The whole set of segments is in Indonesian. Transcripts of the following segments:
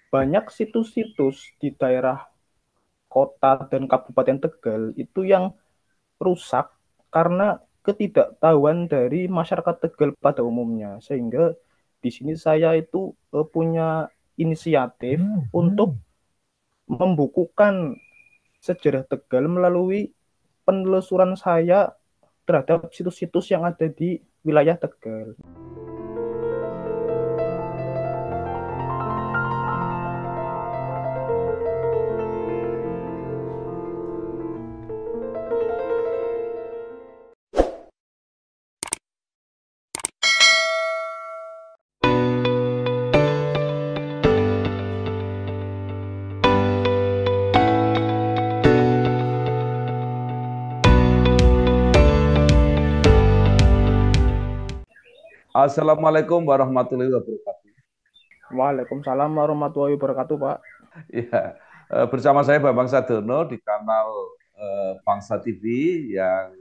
banyak situs-situs di daerah kota dan Kabupaten Tegal itu yang rusak karena ketidaktahuan dari masyarakat Tegal pada umumnya. Sehingga di sini saya itu punya inisiatif untuk membukukan sejarah Tegal melalui penelusuran saya terhadap situs-situs yang ada di wilayah Tegal. Assalamualaikum warahmatullahi wabarakatuh. Waalaikumsalam warahmatullahi wabarakatuh, Pak. Ya, bersama saya Bambang Sadono di kanal Bangsa TV yang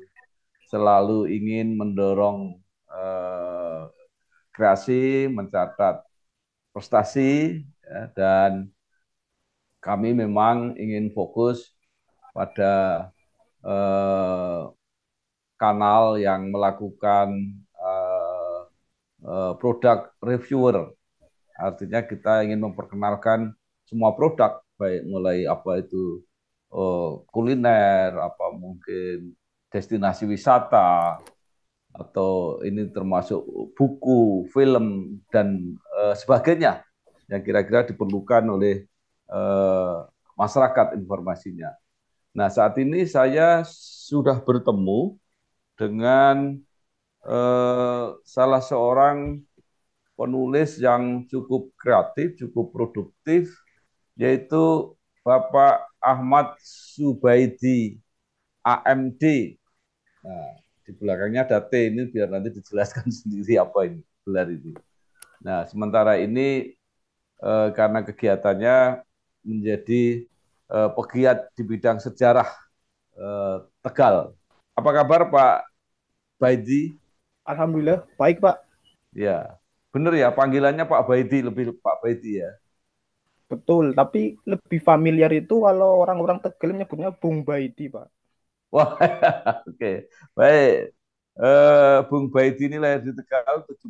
selalu ingin mendorong eh, kreasi, mencatat prestasi, ya, dan kami memang ingin fokus pada eh, kanal yang melakukan eh, produk reviewer. Artinya kita ingin memperkenalkan semua produk, baik mulai apa itu kuliner, apa mungkin destinasi wisata, atau ini termasuk buku, film, dan sebagainya yang kira-kira diperlukan oleh eh, masyarakat informasinya. Nah, saat ini saya sudah bertemu dengan salah seorang penulis yang cukup kreatif, cukup produktif, yaitu Bapak Ahmad Subaidi, AMD. Nah, di belakangnya ada T ini biar nanti dijelaskan sendiri apa ini gelar ini. Nah, sementara ini karena kegiatannya menjadi pegiat di bidang sejarah Tegal. Apa kabar Pak Baidi? Alhamdulillah, baik, Pak. Ya, benar ya panggilannya Pak Baidi, lebih Pak Baidi ya. Betul, tapi lebih familiar itu kalau orang-orang Tegal menyebutnya Bung Baidi, Pak. Wah, oke. Baik. Bung Baidi ini lahir di Tegal 17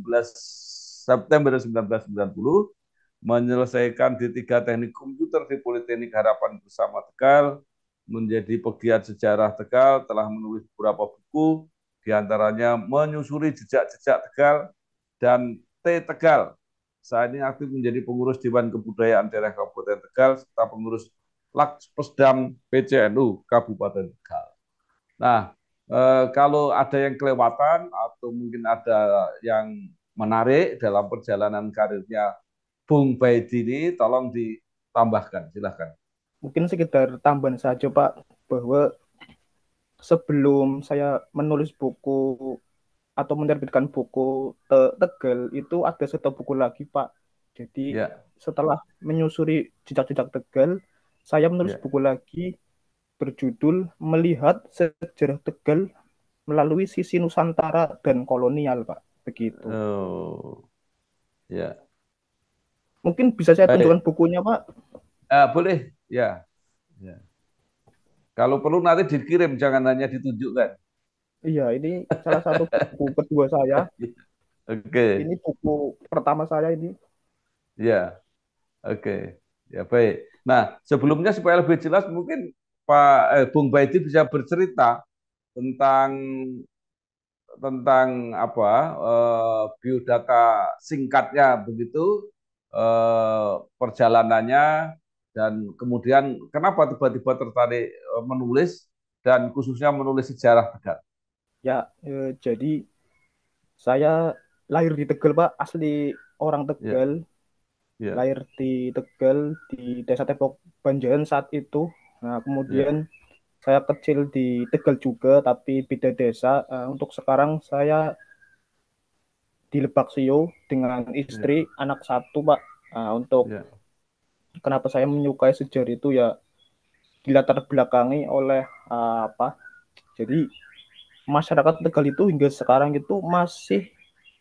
September 1990, menyelesaikan D3 Teknik Komputer di Politeknik Harapan Bersama Tegal, menjadi pegiat sejarah Tegal, telah menulis beberapa buku, diantaranya Menyusuri Jejak-Jejak Tegal dan T Tegal. Saat ini aktif menjadi pengurus Dewan Kebudayaan Daerah Kabupaten Tegal, serta pengurus Lakspesdam PCNU Kabupaten Tegal. Nah, kalau ada yang kelewatan atau mungkin ada yang menarik dalam perjalanan karirnya Bung Baidi ini, tolong ditambahkan, silahkan. Mungkin sekedar tambahan saja, Pak, bahwa sebelum saya menulis buku atau menerbitkan buku Tegal, itu ada satu buku lagi, Pak. Jadi Ya, setelah menyusuri jejak-jejak Tegal, saya menulis ya. buku lagi berjudul Melihat Sejarah Tegal melalui Sisi Nusantara dan Kolonial, Pak. Begitu. Oh, ya. Mungkin bisa saya Baik. tunjukkan bukunya, Pak. Boleh, ya. Ya. Kalau perlu nanti dikirim, jangan hanya ditunjukkan. Iya, ini salah satu buku kedua saya. Oke, Ini buku pertama saya ini. ya, oke, ya baik. Nah, sebelumnya supaya lebih jelas, mungkin Bung Baidi bisa bercerita tentang apa biodata singkatnya begitu, perjalanannya, dan kemudian kenapa tiba-tiba tertarik menulis dan khususnya menulis sejarah Tegal. Ya, jadi saya lahir di Tegal, Pak. Asli orang Ya, Tegal. ya, Lahir di Tegal, di Desa Tepok Banjaran saat itu. Nah, ya, kemudian saya kecil di Tegal juga, tapi beda desa. Untuk sekarang saya di Lebak Sio dengan ya, istri, anak satu, Pak. Nah, untuk ya, kenapa saya menyukai sejarah itu ya dilatar belakangi oleh apa? Jadi masyarakat Tegal itu hingga sekarang itu masih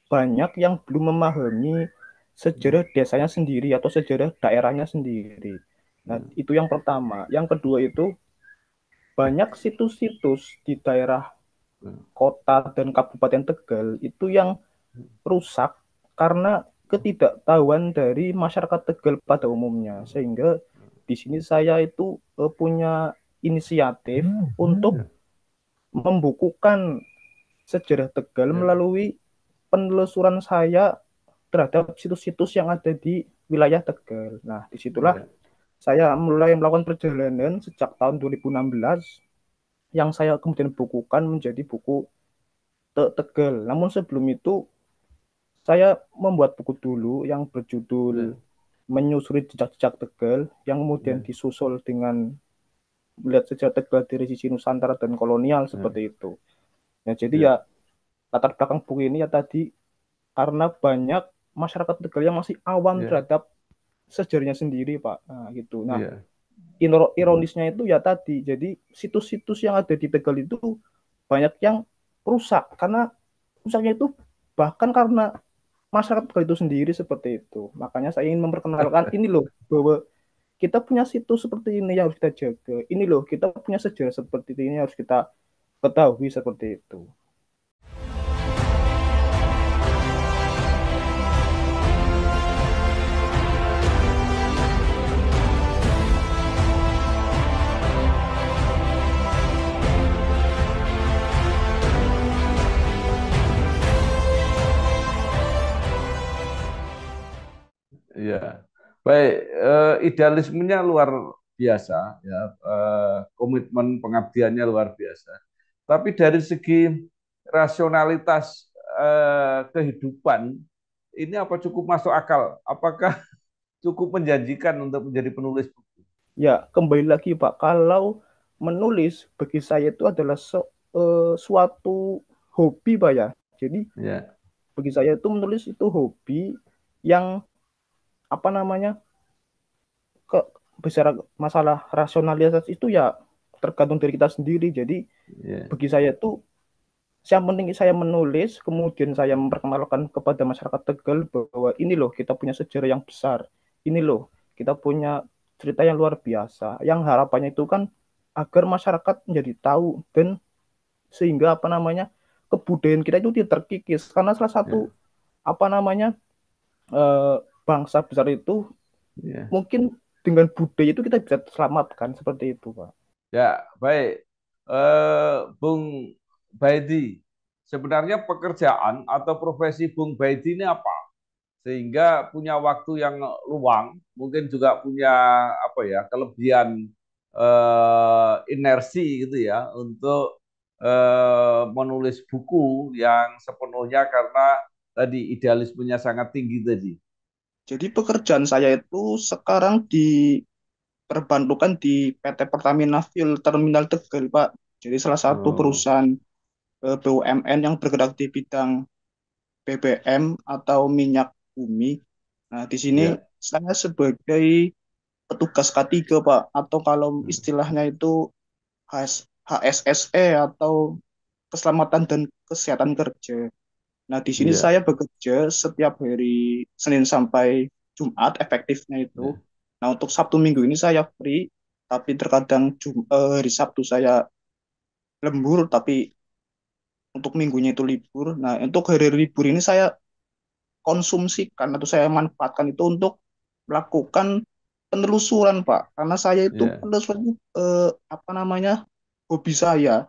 banyak yang belum memahami sejarah desanya sendiri atau sejarah daerahnya sendiri. Nah, itu yang pertama. Yang kedua itu banyak situs-situs di daerah kota dan Kabupaten Tegal itu yang rusak karena ketidaktahuan dari masyarakat Tegal pada umumnya. Sehingga di sini saya itu punya inisiatif untuk membukukan sejarah Tegal Ya, melalui penelusuran saya terhadap situs-situs yang ada di wilayah Tegal. Nah, disitulah ya, saya mulai melakukan perjalanan sejak tahun 2016 yang saya kemudian bukukan menjadi buku Tegal. Namun sebelum itu saya membuat buku dulu yang ya, berjudul Menyusuri Jejak-Jejak Tegal yang kemudian ya, disusul dengan melihat sejarah Tegal dari sisi Nusantara dan kolonial ya, seperti itu. Nah, jadi ya ya, latar belakang buku ini ya tadi karena banyak masyarakat Tegal yang masih awam ya, terhadap sejarahnya sendiri, Pak. Nah, gitu. Nah, ya. ironisnya itu ya tadi, jadi situs-situs yang ada di Tegal itu banyak yang rusak karena rusaknya itu bahkan karena masyarakat Tegal itu sendiri seperti itu. Makanya saya ingin memperkenalkan ini loh bahwa kita punya situs seperti ini yang harus kita jaga. Ini loh kita punya sejarah seperti ini harus kita ketahui seperti itu. Iya, baik. Idealismenya luar biasa, ya. Komitmen pengabdiannya luar biasa. Tapi dari segi rasionalitas kehidupan, ini apa cukup masuk akal? Apakah cukup menjanjikan untuk menjadi penulis buku? Ya, kembali lagi Pak, kalau menulis bagi saya itu adalah suatu hobi Pak ya. Jadi Ya, bagi saya itu menulis itu hobi yang apa namanya ke bicara masalah rasionalitas itu ya tergantung dari kita sendiri. Jadi ya, bagi saya itu yang penting saya menulis, kemudian saya memperkenalkan kepada masyarakat Tegal bahwa ini loh kita punya sejarah yang besar. Ini loh kita punya cerita yang luar biasa. Yang harapannya itu kan agar masyarakat menjadi tahu dan sehingga apa namanya kebudayaan kita itu tidak terkikis karena salah satu ya, apa namanya eh, bangsa besar itu ya. mungkin dengan budaya itu kita bisa selamatkan seperti itu, Pak. Ya, baik. Bung Baidi, sebenarnya pekerjaan atau profesi Bung Baidi ini apa? Sehingga punya waktu yang luang, mungkin juga punya apa ya kelebihan inersi gitu ya untuk menulis buku yang sepenuhnya karena tadi idealismenya sangat tinggi tadi. Jadi pekerjaan saya itu sekarang diperbantukan di PT Pertamina Fuel Terminal Tegal, Pak. Jadi salah satu Oh, perusahaan BUMN yang bergerak di bidang BBM atau minyak bumi. Nah, di sini ya, saya sebagai petugas K3, Pak, atau kalau istilahnya itu HSSE atau keselamatan dan kesehatan kerja. Nah, di sini ya, saya bekerja setiap hari Senin sampai Jumat efektifnya itu. ya, Nah, untuk Sabtu Minggu ini saya free, tapi terkadang hari Sabtu saya lembur, tapi untuk minggunya itu libur. Nah, untuk hari libur ini saya konsumsikan atau saya manfaatkan itu untuk melakukan penelusuran, Pak. Karena saya itu ya, penelusuran itu, apa namanya hobi saya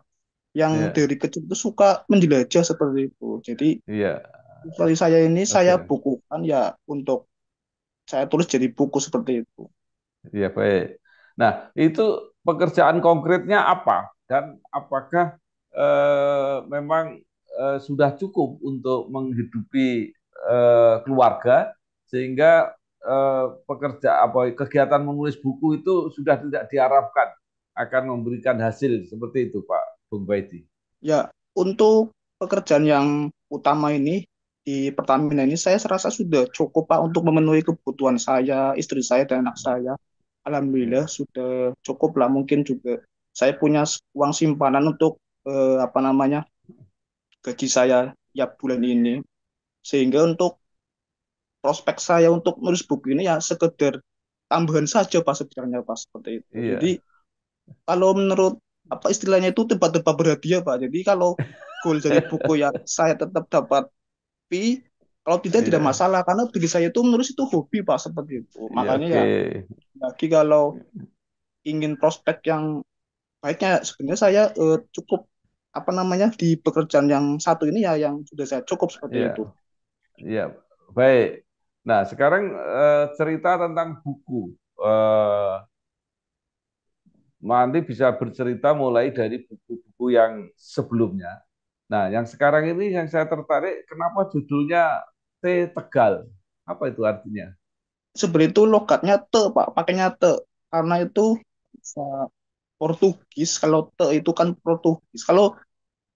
yang ya, dari kecil itu suka menjelajah seperti itu. Jadi ya. dari saya ini saya Oke. bukukan ya untuk saya tulis jadi buku seperti itu. Iya, baik. Nah, itu pekerjaan konkretnya apa? Dan apakah memang sudah cukup untuk menghidupi keluarga sehingga pekerja apa kegiatan menulis buku itu sudah tidak diharapkan akan memberikan hasil seperti itu, Pak Bung Baiti. Ya, untuk pekerjaan yang utama ini di Pertamina ini saya serasa sudah cukup Pak untuk memenuhi kebutuhan saya, istri saya dan anak saya. Alhamdulillah Ya, sudah cukup lah. Mungkin juga saya punya uang simpanan untuk apa namanya gaji saya tiap bulan ini. Sehingga untuk prospek saya untuk nulis buku ini ya sekedar tambahan saja Pak sebenarnya Pak seperti itu. Jadi Iya, kalau menurut apa istilahnya itu tebak-tebak berhadiah Pak. Jadi kalau goal dari buku ya saya tetap dapat P, kalau tidak iya, masalah karena bagi saya itu menulis itu hobi Pak seperti itu. iya, Makanya oke. ya lagi kalau ingin prospek yang baiknya sebenarnya saya cukup apa namanya di pekerjaan yang satu ini ya yang sudah saya cukup seperti itu. Iya, iya, baik. Nah, sekarang cerita tentang buku. Eh, Nanti bisa bercerita mulai dari buku-buku yang sebelumnya. Nah, yang sekarang ini yang saya tertarik, kenapa judulnya T Tegal? Apa itu artinya? Sebenarnya itu logatnya te Pak, pakainya te karena itu bahasa Portugis. Kalau te itu kan Portugis. Kalau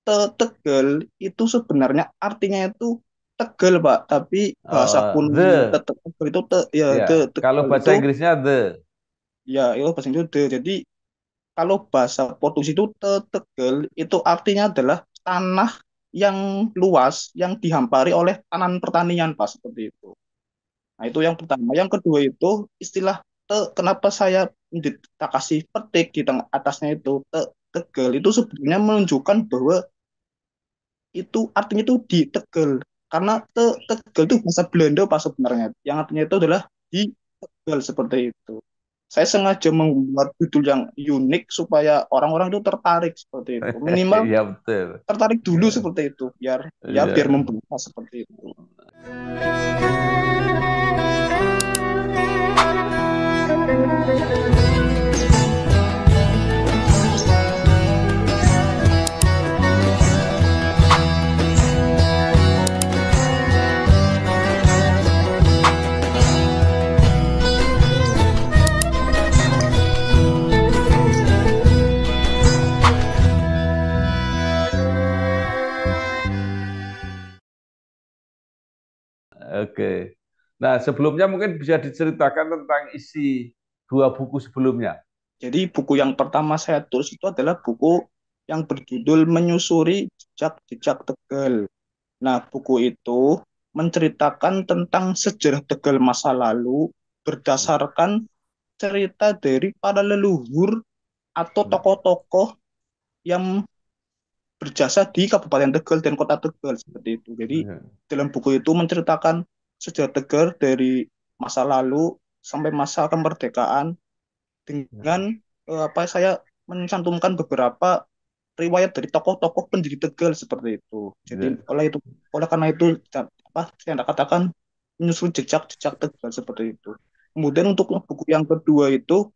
te Tegal itu sebenarnya artinya itu Tegal Pak, tapi bahasa kunonya The, Tegal itu te ya ya. de Kalau Tegal bahasa itu Inggrisnya the. ya itu bahasa Inggris de. Jadi kalau bahasa Portugis itu Tegal itu artinya adalah tanah yang luas yang dihampari oleh tanaman pertanian Pak seperti itu. Nah, itu yang pertama. Yang kedua itu istilah kenapa saya tak kasih petik di tengah atasnya itu Tegal itu sebenarnya menunjukkan bahwa itu artinya itu di Tegal. Karena Tegal itu bahasa Belanda Pak sebenarnya. Yang artinya itu adalah di Tegal seperti itu. Saya sengaja membuat judul yang unik supaya orang-orang itu tertarik seperti itu. Minimal Iya betul. tertarik dulu Ya, seperti itu biar ya biar iya. membuka seperti itu. Oke. Nah, sebelumnya mungkin bisa diceritakan tentang isi dua buku sebelumnya. Jadi buku yang pertama saya tulis itu adalah buku yang berjudul Menyusuri Jejak-Jejak Tegal. Nah, buku itu menceritakan tentang sejarah Tegal masa lalu berdasarkan cerita dari para leluhur atau tokoh-tokoh yang berjasa di Kabupaten Tegal dan Kota Tegal seperti itu. Jadi dalam buku itu menceritakan sejarah Tegal dari masa lalu sampai masa kemerdekaan dengan apa saya mencantumkan beberapa riwayat dari tokoh-tokoh pendiri Tegal seperti itu. Jadi oleh karena itu apa saya katakan menyusul jejak-jejak Tegal seperti itu. Kemudian untuk buku yang kedua itu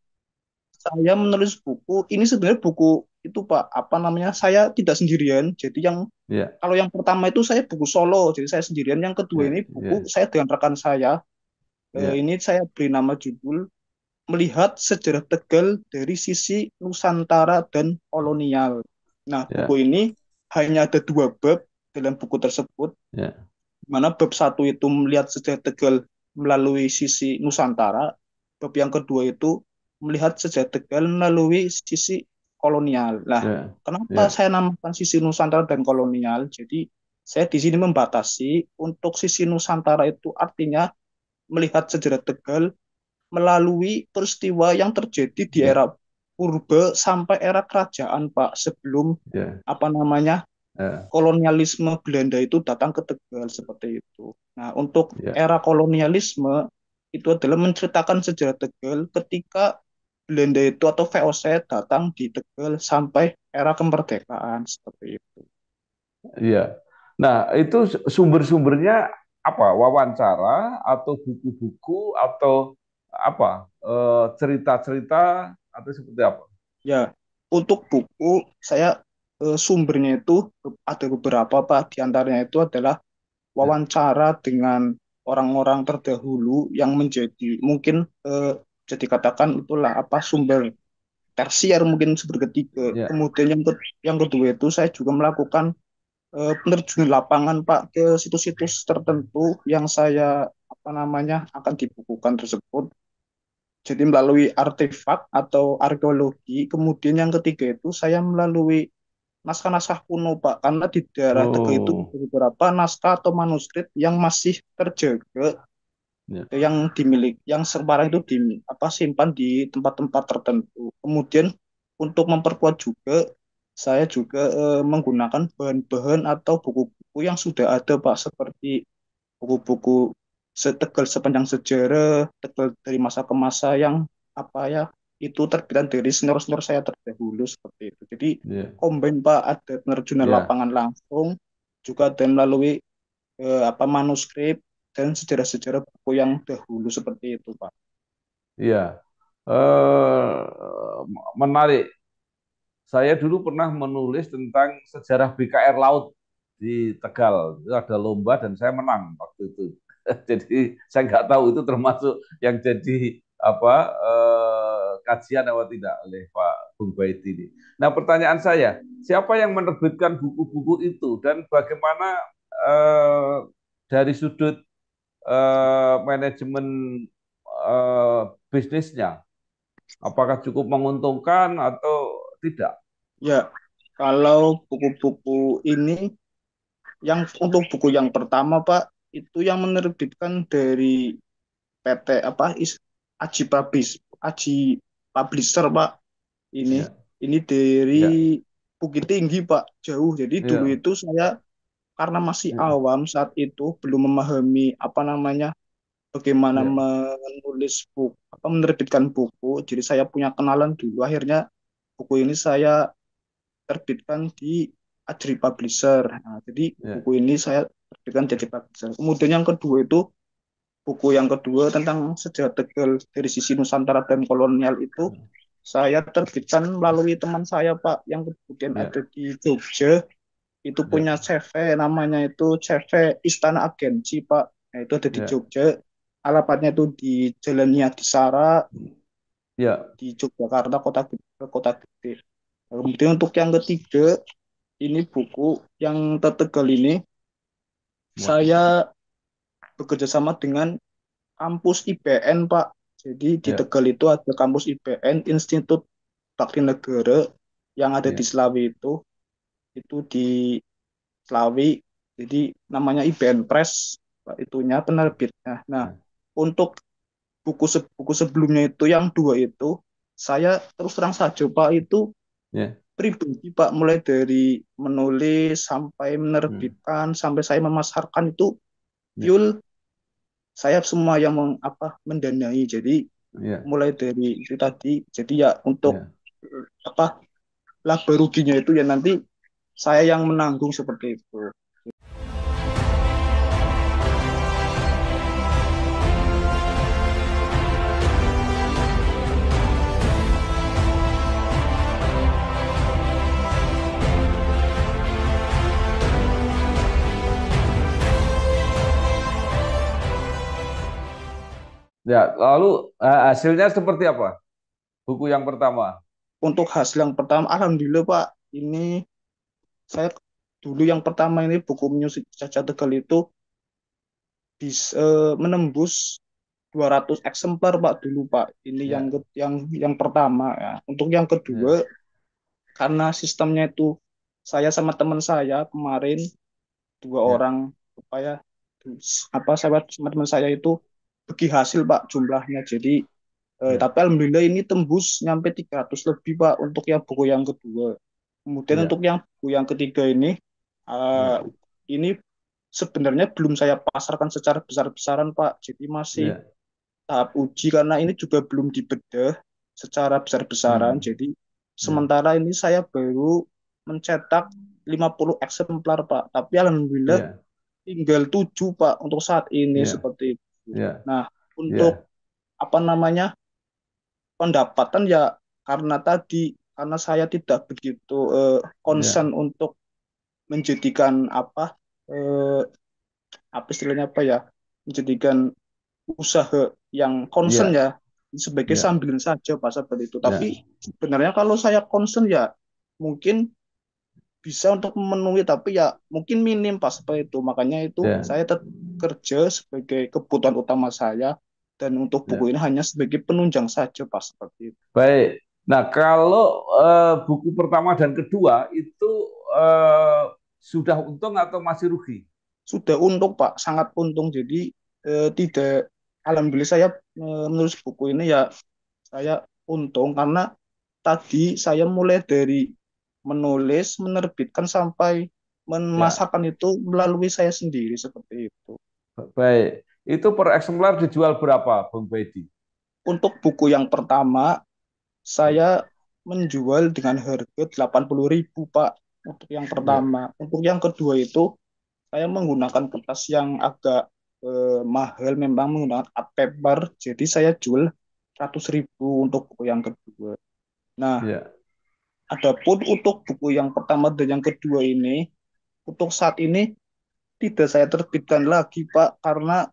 saya menulis buku ini sebenarnya buku itu Pak apa namanya saya tidak sendirian. Jadi yang Ya, kalau yang pertama itu saya buku solo, jadi saya sendirian. Yang kedua ya, ini buku ya, saya dengan rekan saya. ya, Ini saya beri nama judul melihat sejarah Tegal dari sisi Nusantara dan kolonial. Nah, ya, buku ini hanya ada dua bab dalam buku tersebut, ya, di mana bab satu itu melihat sejarah Tegal melalui sisi Nusantara, bab yang kedua itu melihat sejarah Tegal melalui sisi kolonial. Nah, ya, kenapa ya, saya namakan sisi Nusantara dan kolonial? Jadi, saya di sini membatasi untuk sisi Nusantara itu artinya melihat sejarah Tegal melalui peristiwa yang terjadi di ya, era purba sampai era kerajaan Pak sebelum ya, apa namanya ya, kolonialisme Belanda itu datang ke Tegal seperti itu. Nah, untuk ya, era kolonialisme itu adalah menceritakan sejarah Tegal ketika Belanda itu atau VOC datang di Tegal sampai era kemerdekaan seperti itu. ya. Nah, itu sumber-sumbernya apa? Wawancara atau buku-buku atau apa? Cerita-cerita atau seperti apa? Ya, untuk buku saya sumbernya itu ada beberapa Pak. Di antaranya itu adalah Ya, wawancara dengan orang-orang terdahulu yang menjadi mungkin jadi katakan itulah apa sumber tersier mungkin sumber ketiga. ya. Kemudian yang kedua itu saya juga melakukan penerjunan lapangan Pak ke situs-situs tertentu yang saya apa namanya akan dibukukan tersebut. Jadi melalui artefak atau arkeologi. Kemudian yang ketiga itu saya melalui naskah-naskah kuno Pak, karena di daerah Tegal itu Oh, ada beberapa naskah atau manuskrip yang masih terjaga Ya, yang dimiliki, yang sekarang itu simpan di tempat-tempat tertentu. Kemudian untuk memperkuat juga, saya juga menggunakan bahan-bahan atau buku-buku yang sudah ada Pak, seperti buku-buku Tegal Sepanjang Sejarah, Tegal dari Masa ke Masa, yang itu terbitan dari senior-senior saya terdahulu seperti itu. Jadi ya, combine Pak, ada penerjunan ya, lapangan langsung, juga ada melalui manuskrip dan sejarah-sejarah buku yang dahulu seperti itu Pak. ya. Eh, Menarik. Saya dulu pernah menulis tentang sejarah BKR Laut di Tegal. Itu ada lomba dan saya menang waktu itu. Jadi saya nggak tahu itu termasuk yang jadi apa kajian atau tidak oleh Pak Bung Baiti ini. Nah, pertanyaan saya, siapa yang menerbitkan buku-buku itu dan bagaimana eh, dari sudut manajemen eh, bisnisnya, apakah cukup menguntungkan atau tidak? Ya, kalau buku-buku ini, yang untuk buku yang pertama Pak, itu yang menerbitkan dari PT Aji Aji Publisher Pak. Ini Ya, ini dari ya, Bukit Tinggi Pak, jauh. Jadi dulu ya, itu saya karena masih ya, awam saat itu, belum memahami bagaimana ya, menulis buku, menerbitkan buku. Jadi saya punya kenalan dulu. Akhirnya buku ini saya terbitkan di Ajri Publisher. Nah, jadi ya, buku ini saya terbitkan jadi publisher. Kemudian yang kedua itu, buku yang kedua tentang sejarah Tegal dari sisi Nusantara dan kolonial itu, saya terbitkan melalui teman saya Pak, yang kemudian ya, ada di Jogja. Itu ya, punya CV, namanya itu CV Istana Agensi Pak. Nah, itu ada di ya, Jogja. Alamatnya itu di Jalan Niagisara ya, di Yogyakarta, kota gede. Kemudian untuk yang ketiga, ini buku yang tertegal ini, wah, saya bekerja sama dengan kampus IPN Pak. Jadi di ya, Tegal itu ada kampus IPN, Institut Bakti Negara, yang ada di ya, Selawi itu di Selawi. Jadi namanya IPN Press, Pak, itunya penerbitnya. Nah, ya, untuk buku sebelumnya itu, yang dua itu, saya terus terang saja Pak, itu ya, pribadi Pak, mulai dari menulis sampai hmm, menerbitkan sampai saya memasarkan itu ya, full saya semua yang mendanai. Jadi ya, mulai dari itu tadi, jadi ya untuk ya. apa laba ruginya itu ya nanti saya yang menanggung seperti itu. Ya, lalu hasilnya seperti apa? Buku yang pertama. Untuk hasil yang pertama, alhamdulillah Pak, ini saya dulu yang pertama ini buku musik Caca Tegal itu bisa menembus 200 eksemplar Pak dulu Pak. Ini Ya, yang pertama ya. Untuk yang ya, kedua, karena sistemnya itu saya sama teman saya kemarin, dua ya, orang apa ya saya sama teman saya itu bagi hasil Pak jumlahnya. Jadi ya, tapi alhamdulillah ini tembus nyampe 300 lebih Pak untuk yang buku yang kedua. Kemudian ya, untuk yang buku yang ketiga eh, ya, ini sebenarnya belum saya pasarkan secara besar-besaran Pak. Jadi masih ya, tahap uji, karena ini juga belum dibedah secara besar-besaran. hmm, Jadi ya, sementara ini saya baru mencetak 50 eksemplar Pak. Tapi alhamdulillah ya, tinggal 7 Pak untuk saat ini ya, seperti itu. ya, Nah, untuk ya, apa namanya pendapatan ya, karena saya tidak begitu concern ya, untuk menjadikan eh, istilahnya menjadikan usaha yang concern ya, ya, sebagai ya, sambilan saja Pak seperti itu. ya, Tapi sebenarnya kalau saya concern ya mungkin bisa untuk memenuhi, tapi ya mungkin minim Pak seperti itu. Makanya itu ya, saya tetap kerja sebagai kebutuhan utama saya, dan untuk buku ya. ini hanya sebagai penunjang saja Pak seperti itu. Baik. Nah, kalau buku pertama dan kedua itu sudah untung atau masih rugi? Sudah untung Pak, sangat untung. Jadi tidak alhamdulillah saya menulis buku ini ya saya untung karena tadi saya mulai dari menulis, menerbitkan sampai Ya, memasarkan itu melalui saya sendiri seperti itu. baik. Itu per eksemplar dijual berapa, Bung Baidi? Untuk buku yang pertama, saya menjual dengan harga 80.000 Pak. Untuk yang Ya, pertama. Untuk yang kedua itu, saya menggunakan kertas yang agak mahal, memang menggunakan art paper. Jadi saya jual 100.000 untuk buku yang kedua. Nah, ya, adapun untuk buku yang pertama dan yang kedua ini, untuk saat ini tidak saya terbitkan lagi, Pak, karena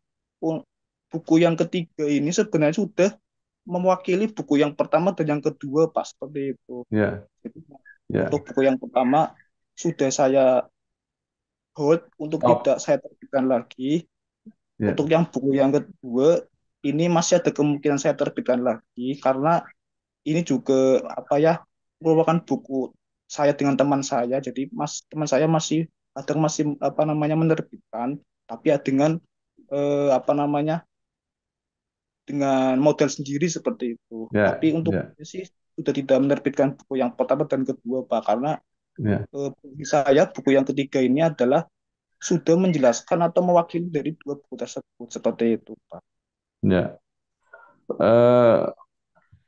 buku yang ketiga ini sebenarnya sudah mewakili buku yang pertama dan yang kedua, Pak, seperti itu. ya, Jadi, ya. untuk buku yang pertama sudah saya hold untuk tidak Top. saya terbitkan lagi. Ya, Untuk yang buku yang kedua ini masih ada kemungkinan saya terbitkan lagi karena ini juga apa ya merupakan buku saya dengan teman saya. Jadi teman saya masih kadang masih apa namanya menerbitkan, tapi ya dengan apa namanya dengan model sendiri seperti itu. ya, Tapi untuk ya, saya sih sudah tidak menerbitkan buku yang pertama dan kedua, Pak, karena ya, bagi saya buku yang ketiga ini adalah sudah menjelaskan atau mewakili dari dua buku tersebut seperti itu, Pak. ya. Eh,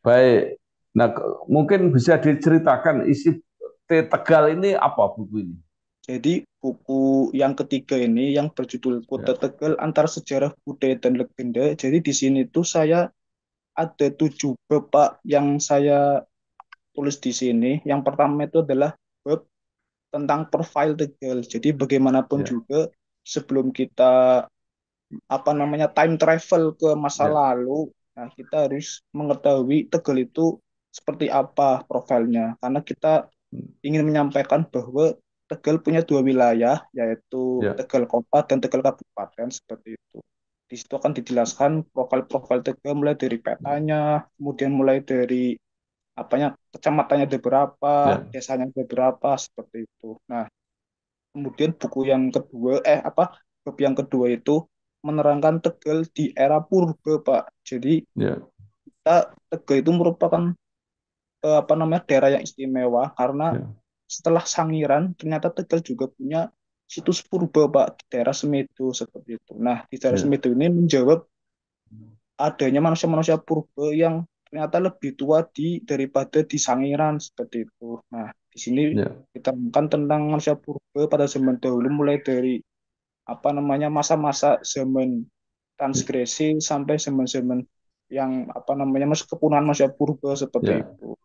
baik. Nah, mungkin bisa diceritakan isi T Tegal ini apa buku ini? Jadi buku yang ketiga ini yang berjudul Kota Ya, Tegal Antara Sejarah Budaya dan Legenda. Jadi di sini tuh saya ada 7 bab Pak yang saya tulis di sini. Yang pertama itu adalah bab tentang profil Tegal. Jadi bagaimanapun ya, juga sebelum kita apa namanya time travel ke masa ya, lalu, nah kita harus mengetahui Tegal itu seperti apa profilnya. Karena kita ingin menyampaikan bahwa Tegal punya 2 wilayah, yaitu ya, Tegal Kota dan Tegal Kabupaten seperti itu. Di situ akan dijelaskan profil-profil Tegal mulai dari petanya, kemudian mulai dari apanya kecamatannya ada berapa, ya, desanya ada berapa seperti itu. Nah, kemudian buku yang kedua bab yang kedua itu menerangkan Tegal di era purba, Pak. Jadi ya, Tegal itu merupakan apa namanya daerah yang istimewa karena ya, setelah Sangiran ternyata Tegal juga punya situs purba Pak di daerah Semedo seperti itu. Nah di daerah ya, Semedo ini menjawab adanya manusia-manusia purba yang ternyata lebih tua daripada di Sangiran seperti itu. Nah di sini ya, kita tentang manusia purba pada zaman dahulu mulai dari apa namanya masa-masa zaman transgresi sampai zaman-zaman yang apa namanya masuk kepunahan manusia purba seperti ya, itu.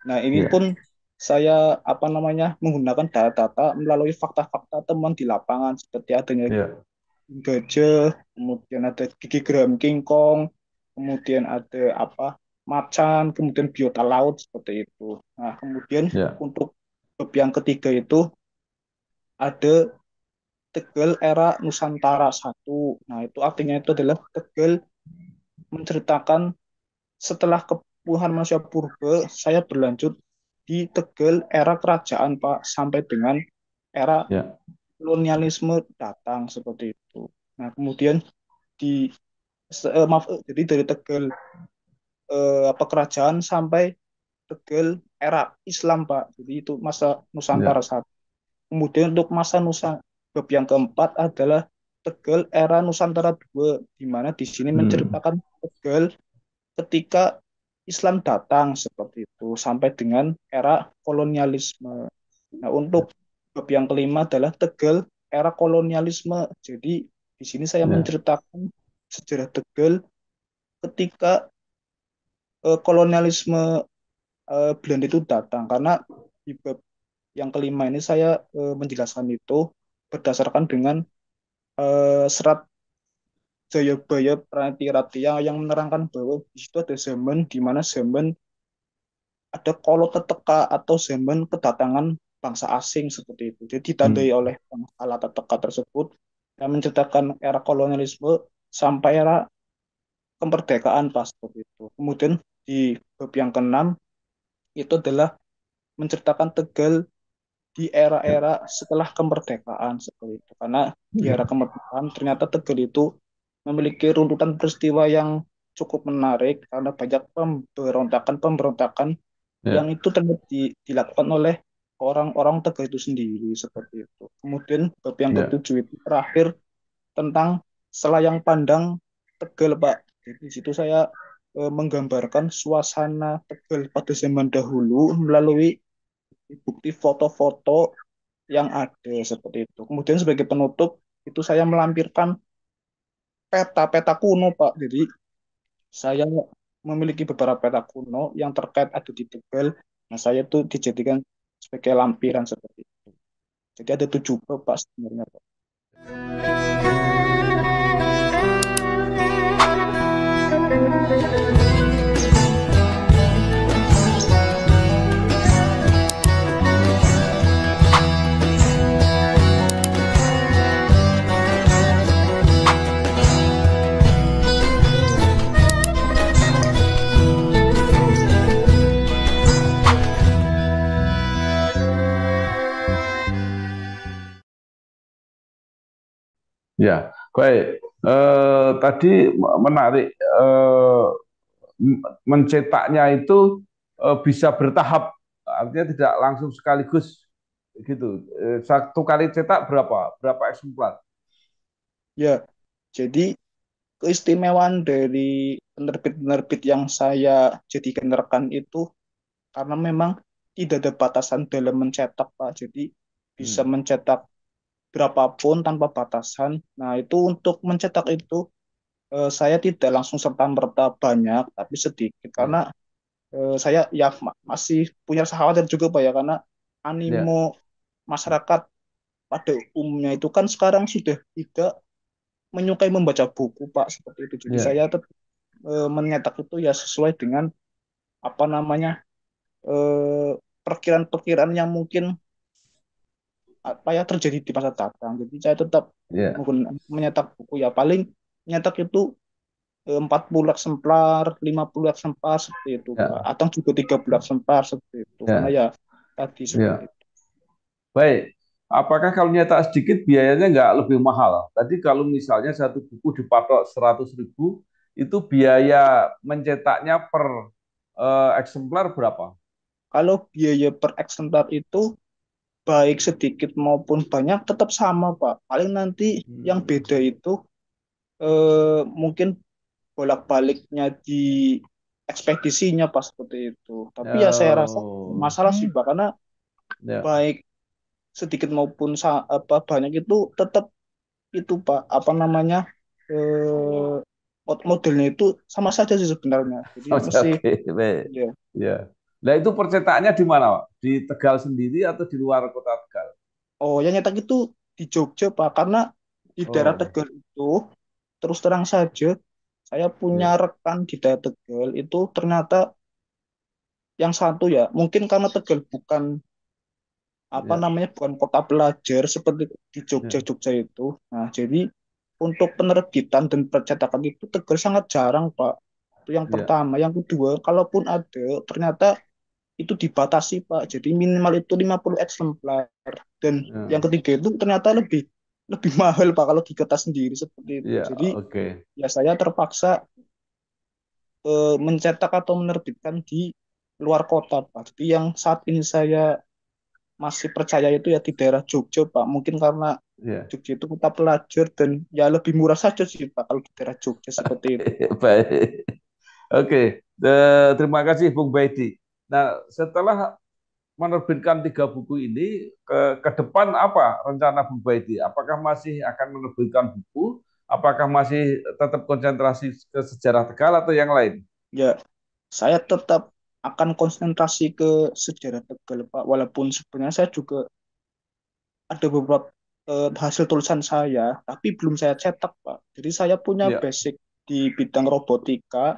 Nah, ini ya, pun saya apa namanya menggunakan data-data melalui fakta-fakta temuan di lapangan seperti adanya ya, gajah, kemudian ada gigi geram King Kong, kemudian ada apa macan, kemudian biota laut seperti itu. Nah, kemudian ya, untuk bab yang ketiga itu ada Tegal era Nusantara satu. Nah, itu artinya itu adalah Tegal menceritakan setelah kepunahan manusia purba, saya berlanjut di Tegal era kerajaan Pak sampai dengan era ya, kolonialisme datang seperti itu. Nah, kemudian di jadi dari Tegal apa kerajaan sampai Tegal era Islam Pak. Jadi itu masa Nusantara ya, satu. Kemudian untuk masa bab yang keempat adalah Tegal era Nusantara dua, di mana di sini hmm, menceritakan Tegal ketika Islam datang seperti itu sampai dengan era kolonialisme. Nah, untuk bab yang kelima adalah Tegal era kolonialisme. Jadi di sini saya ya, menceritakan sejarah Tegal ketika kolonialisme Belanda itu datang karena di bab yang kelima ini saya menjelaskan itu berdasarkan dengan serat Jayabaya Pranitiratya yang menerangkan bahwa di situ ada zaman di mana zaman ada koloteteka atau zaman kedatangan bangsa asing seperti itu. Jadi ditandai hmm, oleh bangsa Teteka tersebut yang menceritakan era kolonialisme sampai era kemerdekaan pas seperti itu. Kemudian di bab yang keenam itu adalah menceritakan Tegal di ya, era-era setelah kemerdekaan seperti itu. Karena di era ya, kemerdekaan ternyata Tegal itu memiliki runtutan peristiwa yang cukup menarik karena banyak pemberontakan-pemberontakan yang Ya, itu ternyata dilakukan oleh orang-orang Tegal itu sendiri seperti itu. Kemudian bab yang ya, ketujuh itu terakhir tentang selayang pandang Tegal, Pak. Jadi di situ saya menggambarkan suasana Tegal pada zaman dahulu melalui bukti foto-foto yang ada seperti itu. Kemudian sebagai penutup itu saya melampirkan peta-peta kuno, Pak. Jadi saya memiliki beberapa peta kuno yang terkait ada di Tegal. Nah, saya itu dijadikan sebagai lampiran seperti itu. Jadi ada 7 bab, Pak, sebenarnya, Pak. ya. Baik. Tadi menarik. Mencetaknya itu bisa bertahap, artinya tidak langsung sekaligus gitu. Satu kali cetak berapa eksemplar? Ya, jadi keistimewaan dari penerbit-penerbit yang saya jadikan rekan itu karena memang tidak ada batasan dalam mencetak, Pak. Jadi bisa Hmm. mencetak berapapun tanpa batasan. Nah, itu untuk mencetak itu saya tidak langsung serta-merta banyak, tapi sedikit Ya, karena saya ya masih punya rasa khawatir juga, Pak, ya, karena ya, animo masyarakat pada umumnya itu kan sekarang sudah tidak menyukai membaca buku, Pak, seperti itu. Jadi ya, saya tetap menyetak itu ya sesuai dengan apa namanya eh, perkiraan-perkiraan yang mungkin apa ya terjadi di masa datang. Jadi saya tetap ya, menyetak buku ya paling menyetak itu 40 eksemplar, 50 eksemplar seperti itu, Pak. ya, Atau juga 30 eksemplar seperti itu. Karena ya, ya tadi seperti ya. itu. Baik. Apakah kalau nyetak sedikit biayanya nggak lebih mahal? Tadi kalau misalnya satu buku dipatok 100.000, itu biaya mencetaknya per eksemplar berapa? Kalau biaya per eksemplar itu baik sedikit maupun banyak tetap sama, Pak. Paling nanti yang Hmm. beda itu mungkin bolak-baliknya di ekspedisinya pas seperti itu. Tapi ya saya rasa Oh, masalah sih, Pak, karena ya, baik sedikit maupun apa banyak itu tetap itu, Pak, apa namanya eh, modelnya itu sama saja sih sebenarnya. Jadi oke, masih oke, baik. ya. Ya. Nah itu percetakannya di mana, Pak? Di Tegal sendiri atau di luar kota Tegal? Oh, yang nyetak itu di Jogja, Pak, karena di daerah Oh, Tegal itu terus terang saja saya punya ya, rekan di daerah Tegal itu ternyata yang satu ya mungkin karena Tegal bukan apa ya, namanya bukan kota pelajar seperti di ya, Jogja itu. Nah, jadi untuk penerbitan dan percetakan itu Tegal sangat jarang, Pak. Itu yang ya, pertama. Yang kedua, kalaupun ada, ternyata itu dibatasi, Pak. Jadi minimal itu 50 eksemplar. Dan yang ya, ketiga itu ternyata lebih lebih mahal, Pak, kalau di kota sendiri seperti itu. ya, Jadi oke. ya saya terpaksa mencetak atau menerbitkan di luar kota, Pak. Jadi yang saat ini saya masih percaya itu ya di daerah Jogja, Pak. Mungkin karena Ya. Jogja itu kota pelajar dan ya lebih murah saja sih, Pak, kalau di daerah Jogja seperti itu, Pak. Baik. Oke, terima kasih Bung Baidi. Nah, setelah menerbitkan 3 buku ini, ke depan apa rencana Bung Baidi? Apakah masih akan menerbitkan buku? Apakah masih tetap konsentrasi ke sejarah Tegal atau yang lain? Ya, saya tetap akan konsentrasi ke sejarah Tegal, Pak. Walaupun sebenarnya saya juga ada beberapa hasil tulisan saya, tapi belum saya cetak, Pak. Jadi saya punya Ya. basic di bidang robotika.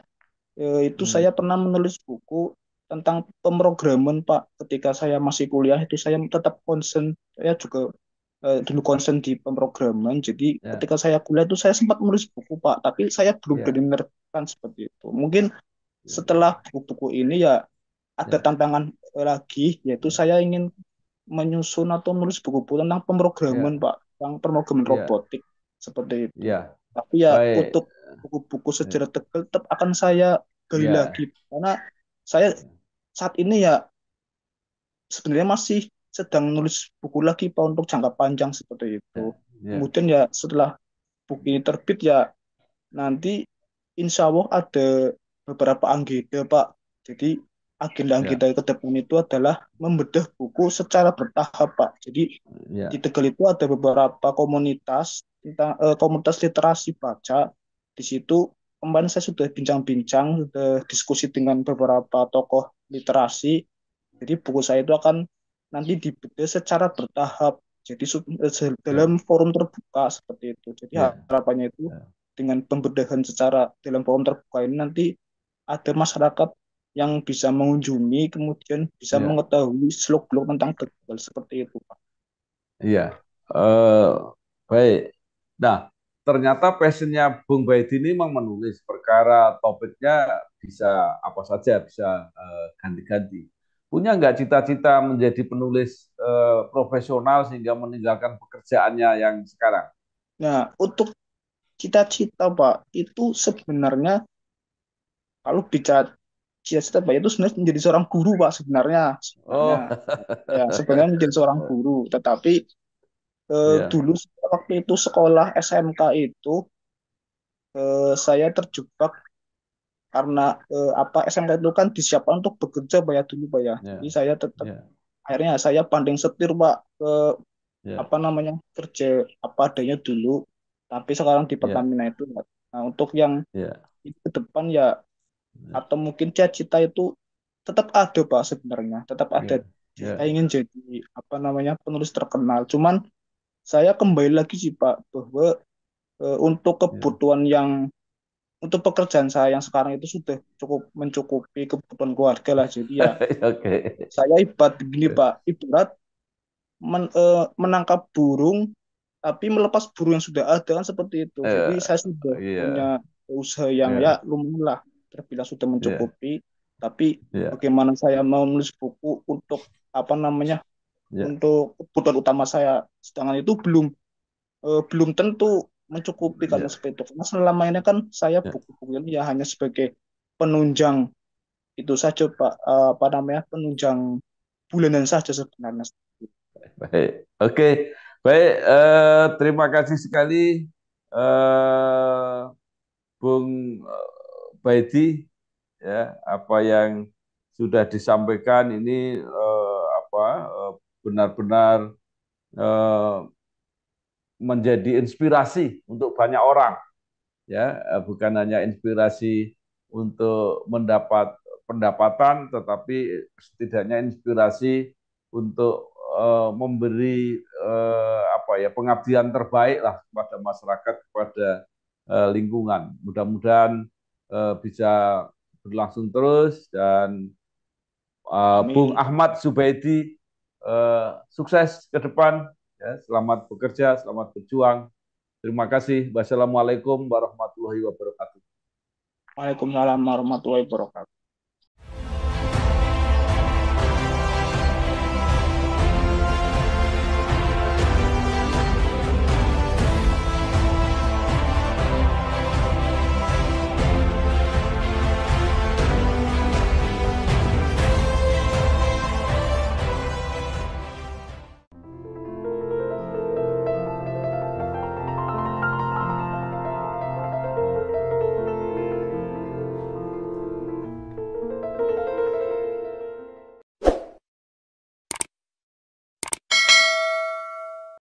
Itu Hmm. saya pernah menulis buku tentang pemrograman, Pak. Ketika saya masih kuliah itu saya tetap concern, saya juga dulu concern di pemrograman. Jadi Ya. ketika saya kuliah itu saya sempat menulis buku, Pak, tapi saya belum Ya. berani menerbitkan seperti itu. Mungkin Ya. setelah buku-buku ini ya ada Ya. tantangan lagi, yaitu Ya. saya ingin menyusun atau menulis buku-buku tentang pemrograman, Ya. Pak, tentang pemrograman Ya. robotik seperti itu. Ya. Tapi ya baik. untuk buku-buku sejarah Tegal tetap akan saya gali Ya, lagi karena saya saat ini ya sebenarnya masih sedang nulis buku lagi Pak untuk jangka panjang seperti itu. ya, ya, Kemudian ya setelah buku ini terbit ya nanti insya Allah ada beberapa agenda Pak. Jadi ya, agenda-agenda ke depan itu adalah membedah buku secara bertahap Pak. Jadi di ya, Tegal itu ada beberapa komunitas tentang komunitas literasi baca. Di situ kemarin saya sudah bincang-bincang, sudah diskusi dengan beberapa tokoh literasi. Jadi buku saya itu akan nanti dibedah secara bertahap. Jadi ya, dalam forum terbuka seperti itu. Jadi ya, harapannya itu ya, dengan pembedahan secara dalam forum terbuka ini nanti ada masyarakat yang bisa mengunjungi, kemudian bisa ya, mengetahui seluk-beluk tentang Tegal seperti itu, Pak. iya. Eh, baik. Nah, ternyata passionnya Bung Baidi ini memang menulis perkara topiknya bisa apa saja, bisa ganti-ganti. Punya nggak cita-cita menjadi penulis profesional sehingga meninggalkan pekerjaannya yang sekarang? Nah, untuk cita-cita, Pak, itu sebenarnya kalau bicara cita-cita, Pak, itu sebenarnya menjadi seorang guru, Pak, sebenarnya Oh, ya sebenarnya menjadi seorang guru, tetapi ya, dulu waktu itu sekolah SMK itu saya terjebak karena apa SMK itu kan disiapkan untuk bekerja Pak ya dulu Pak ya. Jadi ya, saya tetap ya, akhirnya saya banding setir Pak ke ya, apa namanya kerja apa adanya dulu. Tapi sekarang di ya, Pertamina itu. Nah, untuk yang ya, ke depan ya atau mungkin cita-cita itu tetap ada Pak sebenarnya. Tetap ada. ya, Saya ya, ingin jadi apa namanya penulis terkenal. Cuman saya kembali lagi sih Pak bahwa untuk ya. kebutuhan yang untuk pekerjaan saya yang sekarang itu sudah cukup mencukupi kebutuhan keluarga lah. Jadi ya Oke. saya ibarat begini Pak, ibarat menangkap burung tapi melepas burung yang sudah ada kan seperti itu. Jadi Eh, saya sudah Iya, punya usaha yang ya iya, lumayan lah terbilang sudah iya, mencukupi. Tapi iya, bagaimana saya mau menulis buku untuk apa namanya iya, untuk kebutuhan utama saya, sedangkan itu belum tentu mencukupi karena iya, seperti itu. Karena selama ini kan saya iya. buku-buku ini ya hanya sebagai penunjang itu saja Pak, apa namanya penunjang bulanan saja sebenarnya. Baik, oke, baik. Terima kasih sekali, eh, Bung Baidi, ya, apa yang sudah disampaikan ini apa benar-benar eh, menjadi inspirasi untuk banyak orang, ya, bukan hanya inspirasi untuk mendapat pendapatan, tetapi setidaknya inspirasi untuk memberi apa ya pengabdian terbaik lah kepada masyarakat, kepada lingkungan. Mudah-mudahan bisa berlangsung terus dan Bung Amin. Ahmad Zubaidi sukses ke depan, ya, selamat bekerja, selamat berjuang. Terima kasih. Wassalamualaikum warahmatullahi wabarakatuh. Waalaikumsalam warahmatullahi wabarakatuh.